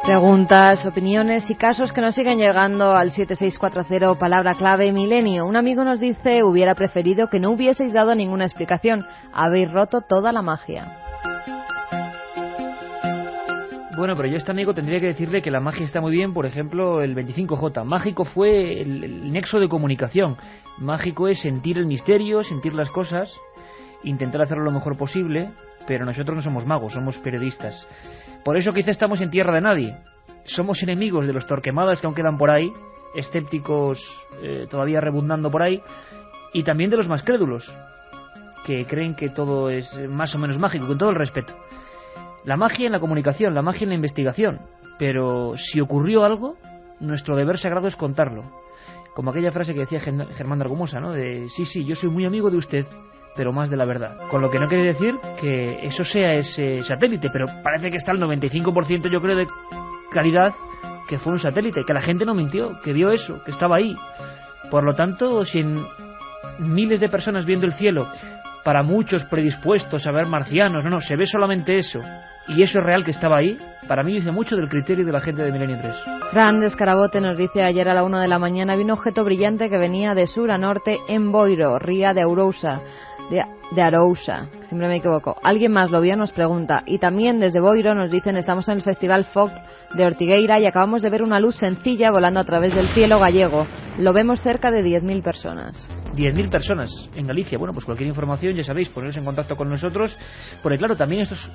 Preguntas, opiniones y casos que nos siguen llegando al 7640, palabra clave milenio. Un amigo nos dice: hubiera preferido que no hubieseis dado ninguna explicación, habéis roto toda la magia. Bueno, pero yo a este amigo tendría que decirle que la magia está muy bien. Por ejemplo, el 25J. Mágico fue el nexo de comunicación. Mágico es sentir el misterio, sentir las cosas, intentar hacerlo lo mejor posible, pero nosotros no somos magos, somos periodistas. Por eso quizá estamos en tierra de nadie. Somos enemigos de los torquemadas que aún quedan por ahí, escépticos todavía rebundando por ahí, y también de los más crédulos, que creen que todo es más o menos mágico, con todo el respeto. La magia en la comunicación, la magia en la investigación, pero si ocurrió algo, nuestro deber sagrado es contarlo. Como aquella frase que decía Germán de Argumosa, ¿no? De sí, yo soy muy amigo de usted, pero más de la verdad. Con lo que no quiere decir que eso sea ese satélite, pero parece que está el 95%, yo creo, de claridad que fue un satélite, que la gente no mintió, que vio eso, que estaba ahí. Por lo tanto, si en miles de personas viendo el cielo, para muchos predispuestos a ver marcianos, no, se ve solamente eso, y eso es real que estaba ahí, para mí dice mucho del criterio de la gente de Milenio 3. Fran de Escarabote nos dice: ayer a la 1 de la mañana vi un objeto brillante que venía de sur a norte en Boiro, ría de Arousa, de Arousa, siempre me equivoco. ¿Alguien más lo vio?, nos pregunta. Y también desde Boiro nos dicen: estamos en el Festival Folk de Ortigueira y acabamos de ver una luz sencilla volando a través del cielo gallego. Lo vemos cerca de 10.000 personas. 10.000 personas en Galicia. Bueno, pues cualquier información, ya sabéis, poneros en contacto con nosotros, porque claro, también estos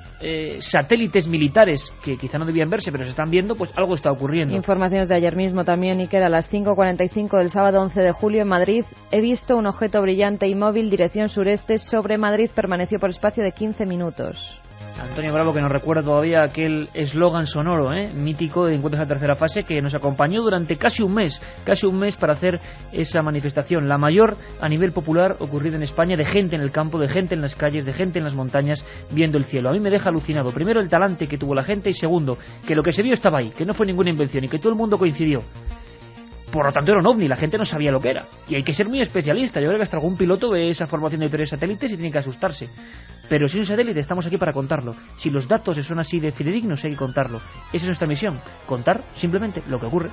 satélites militares que quizá no debían verse, pero se están viendo, pues algo está ocurriendo. Informaciones de ayer mismo también, Iker, a las 5:45 del sábado 11 de julio en Madrid. He visto un objeto brillante y móvil, dirección sureste, sobre Madrid, permaneció por espacio de 15 minutos. Antonio Bravo, que nos recuerda todavía aquel eslogan sonoro, mítico de Encuentros en la tercera fase, que nos acompañó durante casi un mes para hacer esa manifestación, la mayor a nivel popular ocurrida en España, de gente en el campo, de gente en las calles, de gente en las montañas viendo el cielo. A mí me deja alucinado, primero, el talante que tuvo la gente, y segundo, que lo que se vio estaba ahí, que no fue ninguna invención y que todo el mundo coincidió. Por lo tanto era un ovni, la gente no sabía lo que era. Y hay que ser muy especialista. Yo creo que hasta algún piloto ve esa formación de 3 satélites y tiene que asustarse. Pero si es un satélite, estamos aquí para contarlo. Si los datos son así de fidedignos, hay que contarlo. Esa es nuestra misión, contar simplemente lo que ocurre.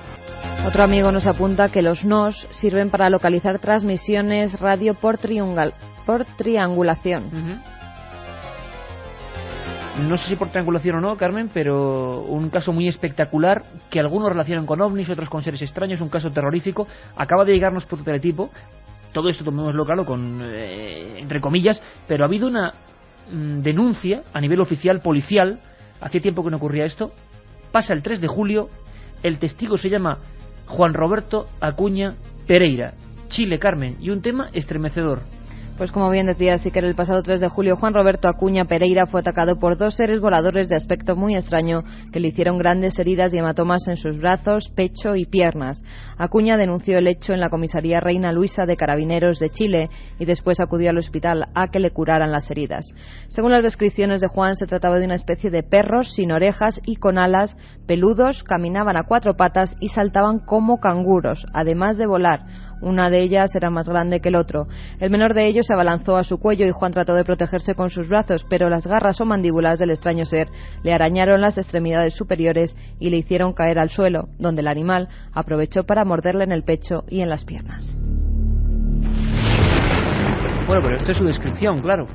Otro amigo nos apunta que los NOS sirven para localizar transmisiones radio por triangulación. No sé si por triangulación o no, Carmen, pero un caso muy espectacular que algunos relacionan con ovnis, otros con seres extraños, un caso terrorífico. Acaba de llegarnos por teletipo. Todo esto tomémoslo claro con entre comillas, pero ha habido una denuncia a nivel oficial, policial. Hacía tiempo que no ocurría esto. Pasa el 3 de julio. El testigo se llama Juan Roberto Acuña Pereira, Chile, Carmen, y un tema estremecedor. Pues como bien decía Siquer, el pasado 3 de julio Juan Roberto Acuña Pereira fue atacado por 2 seres voladores de aspecto muy extraño que le hicieron grandes heridas y hematomas en sus brazos, pecho y piernas. Acuña denunció el hecho en la comisaría Reina Luisa de Carabineros de Chile y después acudió al hospital a que le curaran las heridas. Según las descripciones de Juan, se trataba de una especie de perros sin orejas y con alas, peludos, caminaban a 4 patas y saltaban como canguros, además de volar. Una de ellas era más grande que el otro. El menor de ellos se abalanzó a su cuello y Juan trató de protegerse con sus brazos, pero las garras o mandíbulas del extraño ser le arañaron las extremidades superiores y le hicieron caer al suelo, donde el animal aprovechó para morderle en el pecho y en las piernas. Bueno, pero esto es su descripción, claro.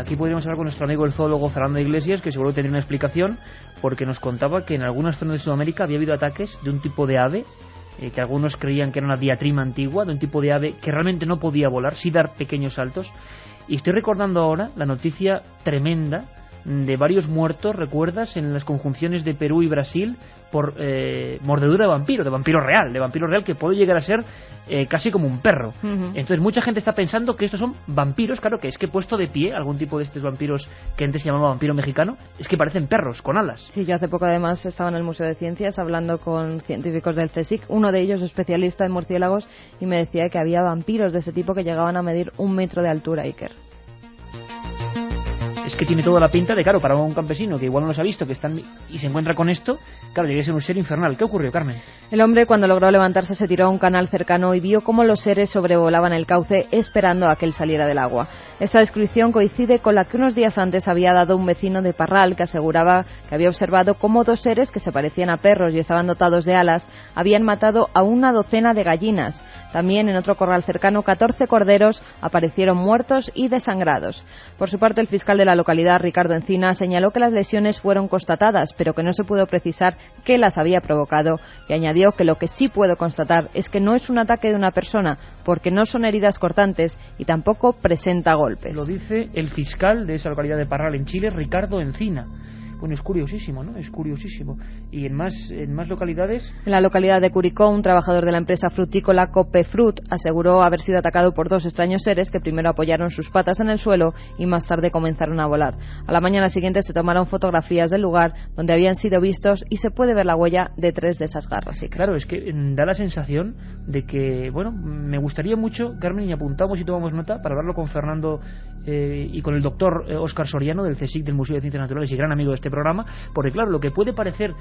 Aquí podríamos hablar con nuestro amigo el zoólogo Fernando Iglesias, que seguro tendría una explicación, porque nos contaba que en algunas zonas de Sudamérica había habido ataques de un tipo de ave, que algunos creían que era una diatrima antigua, de un tipo de ave que realmente no podía volar, sí dar pequeños saltos. Y estoy recordando ahora la noticia tremenda de varios muertos, ¿recuerdas?, en las conjunciones de Perú y Brasil por mordedura de vampiro real, que puede llegar a ser casi como un perro. Entonces mucha gente está pensando que estos son vampiros, claro, que es que puesto de pie algún tipo de estos vampiros que antes se llamaba vampiro mexicano, es que parecen perros con alas. Sí, yo hace poco además estaba en el Museo de Ciencias hablando con científicos del CSIC, uno de ellos especialista en murciélagos, y me decía que había vampiros de ese tipo que llegaban a medir 1 metro de altura, Iker. Es que tiene toda la pinta de, claro, para un campesino que igual no los ha visto, que están y se encuentra con esto, claro, llegaría a ser un ser infernal. ¿Qué ocurrió, Carmen? El hombre, cuando logró levantarse, se tiró a un canal cercano y vio cómo los seres sobrevolaban el cauce esperando a que él saliera del agua. Esta descripción coincide con la que unos días antes había dado un vecino de Parral, que aseguraba que había observado cómo 2 seres que se parecían a perros y estaban dotados de alas habían matado a 1 docena de gallinas. También en otro corral cercano 14 corderos aparecieron muertos y desangrados. Por su parte, el fiscal de la localidad, Ricardo Encina, señaló que las lesiones fueron constatadas, pero que no se pudo precisar qué las había provocado, y añadió que lo que sí puedo constatar es que no es un ataque de una persona, porque no son heridas cortantes y tampoco presenta golpes. Lo dice el fiscal de esa localidad de Parral, en Chile, Ricardo Encina. Bueno, es curiosísimo, ¿no? Es curiosísimo. ¿Y en más localidades? En la localidad de Curicó, un trabajador de la empresa frutícola Copefrut aseguró haber sido atacado por 2 extraños seres que primero apoyaron sus patas en el suelo y más tarde comenzaron a volar. A la mañana siguiente se tomaron fotografías del lugar donde habían sido vistos y se puede ver la huella de 3 de esas garras. Claro, es que da la sensación de que, bueno, me gustaría mucho, Carmen, y apuntamos y tomamos nota para hablarlo con Fernando y con el doctor Óscar Soriano del CSIC, del Museo de Ciencias Naturales y gran amigo de este programa, porque claro, lo que puede parecer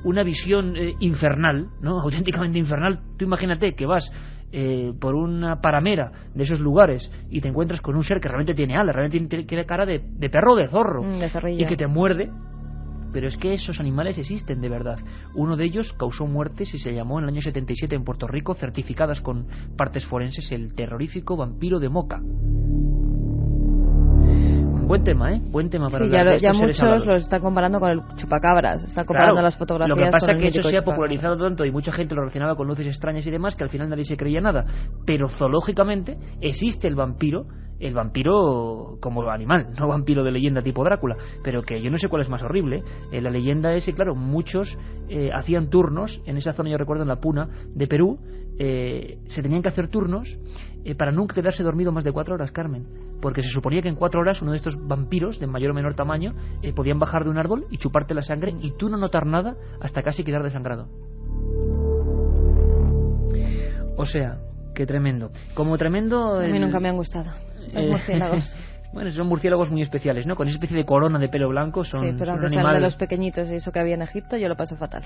una visión infernal, ¿no?, auténticamente infernal, tú imagínate que vas por una paramera de esos lugares y te encuentras con un ser que realmente tiene alas, realmente tiene cara de perro o de zorro, y que te muerde. Pero es que esos animales existen de verdad. Uno de ellos causó muertes y se llamó en el año 77 en Puerto Rico, certificadas con partes forenses, el terrorífico vampiro de Moca. Buen tema, Buen tema para hablar de estos seres muchos alados. los están comparando con el chupacabras, están comparando las fotografías. Lo que pasa con es que el eso se ha chupacabras. popularizado tanto y mucha gente lo relacionaba con luces extrañas y demás, que al final nadie se creía nada. Pero zoológicamente existe el vampiro como animal, no vampiro de leyenda tipo Drácula, pero que yo no sé cuál es más horrible. La leyenda es que, claro, muchos hacían turnos en esa zona, yo recuerdo en la Puna de Perú, se tenían que hacer turnos para nunca quedarse dormido más de 4 horas, Carmen, porque se suponía que en 4 horas uno de estos vampiros de mayor o menor tamaño podían bajar de un árbol y chuparte la sangre y tú no notar nada hasta casi quedar desangrado. O sea, qué tremendo. Como tremendo... A mí nunca me han gustado los murciélagos. Bueno, son murciélagos muy especiales, ¿no? Con esa especie de corona de pelo blanco. Son, sí, pero aunque sean de los pequeñitos y eso que había en Egipto, yo lo paso fatal.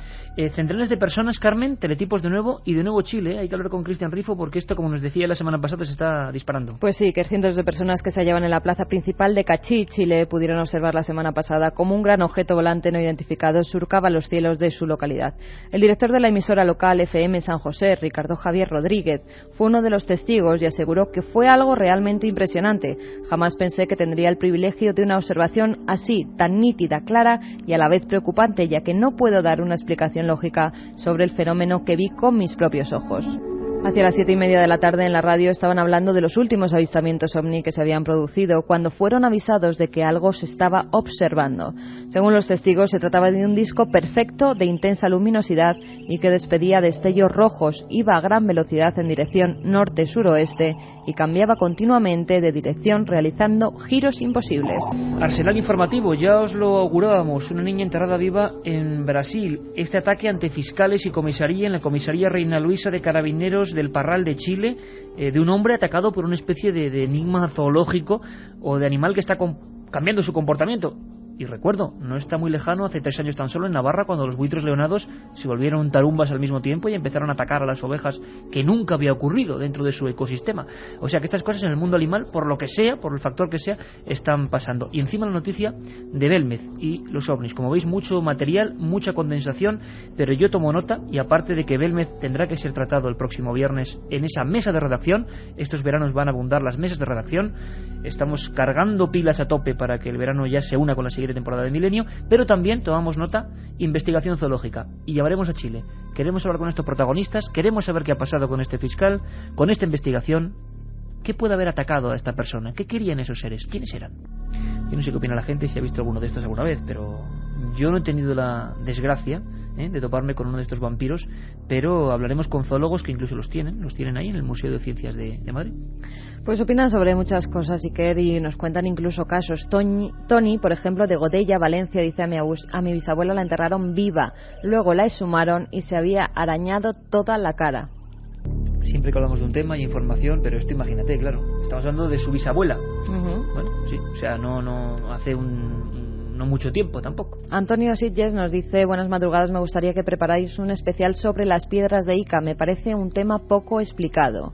Centenares de personas, Carmen, teletipos de nuevo y de nuevo Chile. Hay que hablar con Cristian Rifo porque esto, como nos decía la semana pasada, se está disparando. Pues sí, que cientos de personas que se hallaban en la plaza principal de Cachí, Chile, pudieron observar la semana pasada como un gran objeto volante no identificado surcaba los cielos de su localidad. El director de la emisora local FM San José, Ricardo Javier Rodríguez, fue uno de los testigos y aseguró que fue algo realmente impresionante. Jamás pensé que tendría el privilegio de una observación así, tan nítida, clara y a la vez preocupante, ya que no puedo dar una explicación lógica sobre el fenómeno que vi con mis propios ojos. Hacia las 7:30 de la tarde en la radio estaban hablando de los últimos avistamientos ovni que se habían producido cuando fueron avisados de que algo se estaba observando. Según los testigos, se trataba de un disco perfecto de intensa luminosidad y que despedía destellos rojos, iba a gran velocidad en dirección norte-suroeste y cambiaba continuamente de dirección realizando giros imposibles. Arsenal informativo, ya os lo augurábamos, una niña enterrada viva en Brasil. Este ataque ante fiscales y comisaría en la comisaría Reina Luisa de Carabineros del Parral de Chile, de un hombre atacado por una especie de enigma zoológico o de animal que está cambiando su comportamiento. Y recuerdo, no está muy lejano, hace 3 años tan solo en Navarra, cuando los buitres leonados se volvieron tarumbas al mismo tiempo y empezaron a atacar a las ovejas, que nunca había ocurrido dentro de su ecosistema. O sea que estas cosas en el mundo animal, por lo que sea, por el factor que sea, están pasando. Y encima la noticia de Belmez y los ovnis. Como veis, mucho material, mucha condensación, pero yo tomo nota, y aparte de que Belmez tendrá que ser tratado el próximo viernes en esa mesa de redacción, estos veranos van a abundar las mesas de redacción, estamos cargando pilas a tope para que el verano ya se una con la siguiente temporada de Milenio, pero también tomamos nota, investigación zoológica, y llevaremos a Chile. Queremos hablar con estos protagonistas, queremos saber qué ha pasado con este fiscal, con esta investigación, qué puede haber atacado a esta persona, qué querían esos seres, quiénes eran. Yo no sé qué opina la gente, si ha visto alguno de estos alguna vez, pero yo no he tenido la desgracia de toparme con uno de estos vampiros, pero hablaremos con zoólogos que incluso los tienen ahí en el Museo de Ciencias de Madrid. Pues opinan sobre muchas cosas, Iker, y nos cuentan incluso casos. Tony, por ejemplo, de Godella, Valencia, dice: a mi bisabuela la enterraron viva, luego la exhumaron y se había arañado toda la cara. Siempre que hablamos de un tema y información, pero esto imagínate, claro, estamos hablando de su bisabuela. Bueno, sí, o sea, no hace no mucho tiempo tampoco. Antonio Sitges nos dice: buenas madrugadas, me gustaría que preparáis un especial sobre las piedras de Ica, me parece un tema poco explicado.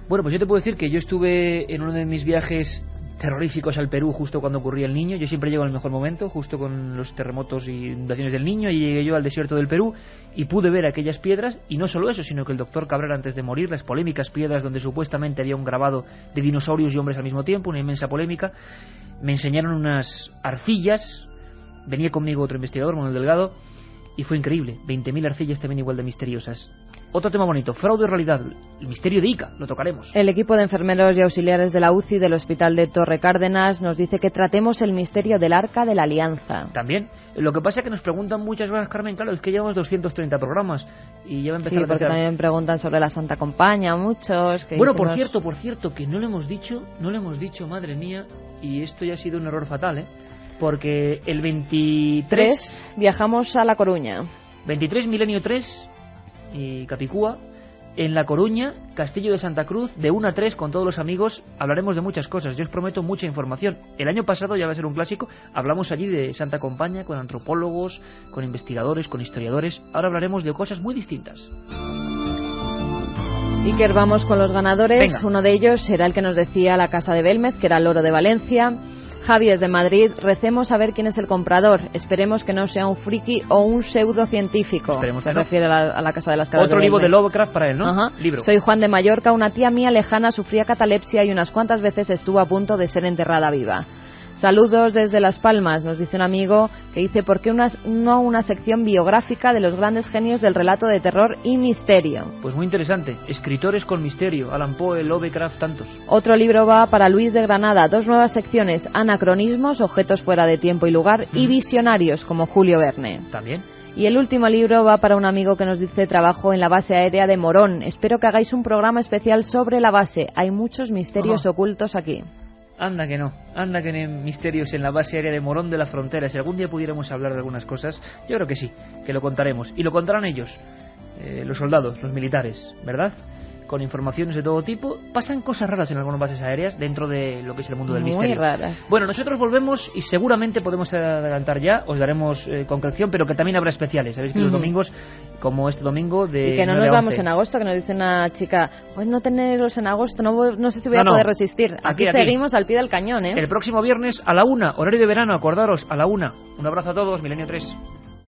Bueno, pues yo te puedo decir que yo estuve en uno de mis viajes terroríficos al Perú justo cuando ocurría el Niño. Yo siempre llego en el mejor momento, justo con los terremotos y inundaciones del Niño, y llegué yo al desierto del Perú y pude ver aquellas piedras, y no solo eso, sino que el doctor Cabrera, antes de morir, las polémicas piedras donde supuestamente había un grabado de dinosaurios y hombres al mismo tiempo, una inmensa polémica, me enseñaron unas arcillas, venía conmigo otro investigador, Manuel Delgado, y fue increíble, 20.000 arcillas también igual de misteriosas. Otro tema bonito, fraude o realidad, el misterio de Ica, lo tocaremos. El equipo de enfermeros y auxiliares de la UCI del Hospital de Torre Cárdenas nos dice que tratemos el misterio del Arca de la Alianza. También, lo que pasa es que nos preguntan muchas veces, Carmen, claro, es que llevamos 230 programas y ya va a empezar sí, porque también preguntan sobre la Santa Compaña, muchos. Que bueno, por cierto, que no le hemos dicho, madre mía, y esto ya ha sido un error fatal, porque el 23 viajamos a La Coruña. 23 Milenio 3 y Capicúa, en La Coruña, Castillo de Santa Cruz, de 1 a 3 con todos los amigos, hablaremos de muchas cosas, yo os prometo mucha información. El año pasado, ya va a ser un clásico, hablamos allí de Santa Compaña, con antropólogos, con investigadores, con historiadores. Ahora hablaremos de cosas muy distintas. Iker, vamos con los ganadores. Venga. Uno de ellos será el que nos decía la Casa de Belmez, que era el oro de Valencia. Javi es de Madrid. Recemos a ver quién es el comprador. Esperemos que no sea un friki o un pseudocientífico. Esperemos Se que no. refiere a la Casa de las Cabras. Otro libro de Lovecraft para él, ¿no? Ajá. Libro. Soy Juan de Mallorca. Una tía mía lejana sufría catalepsia y unas cuantas veces estuvo a punto de ser enterrada viva. Saludos desde Las Palmas, nos dice un amigo que dice: ¿por qué no una sección biográfica de los grandes genios del relato de terror y misterio? Pues muy interesante, escritores con misterio, Allan Poe, Lovecraft, tantos. Otro libro va para Luis de Granada, 2 nuevas secciones: anacronismos, objetos fuera de tiempo y lugar, y visionarios, como Julio Verne. También. Y el último libro va para un amigo que nos dice: trabajo en la base aérea de Morón, espero que hagáis un programa especial sobre la base, hay muchos misterios ocultos aquí. Anda que no hay misterios en la base aérea de Morón de la Frontera. Si algún día pudiéramos hablar de algunas cosas, yo creo que sí, que lo contaremos. Y lo contarán ellos, los soldados, los militares, ¿verdad? Con informaciones de todo tipo. Pasan cosas raras en algunas bases aéreas dentro de lo que es el mundo del misterio. Muy raras. Bueno, nosotros volvemos y seguramente podemos adelantar ya, os daremos concreción, pero que también habrá especiales. Sabéis que los domingos, como este domingo de y que no 9 nos a vamos 11. en agosto, que nos dice una chica, pues no tenerlos en agosto, no sé si voy a poder resistir. Aquí seguimos al pie del cañón, ¿eh? El próximo viernes a la 1, horario de verano, acordaros, a la 1. Un abrazo a todos, Milenio 3.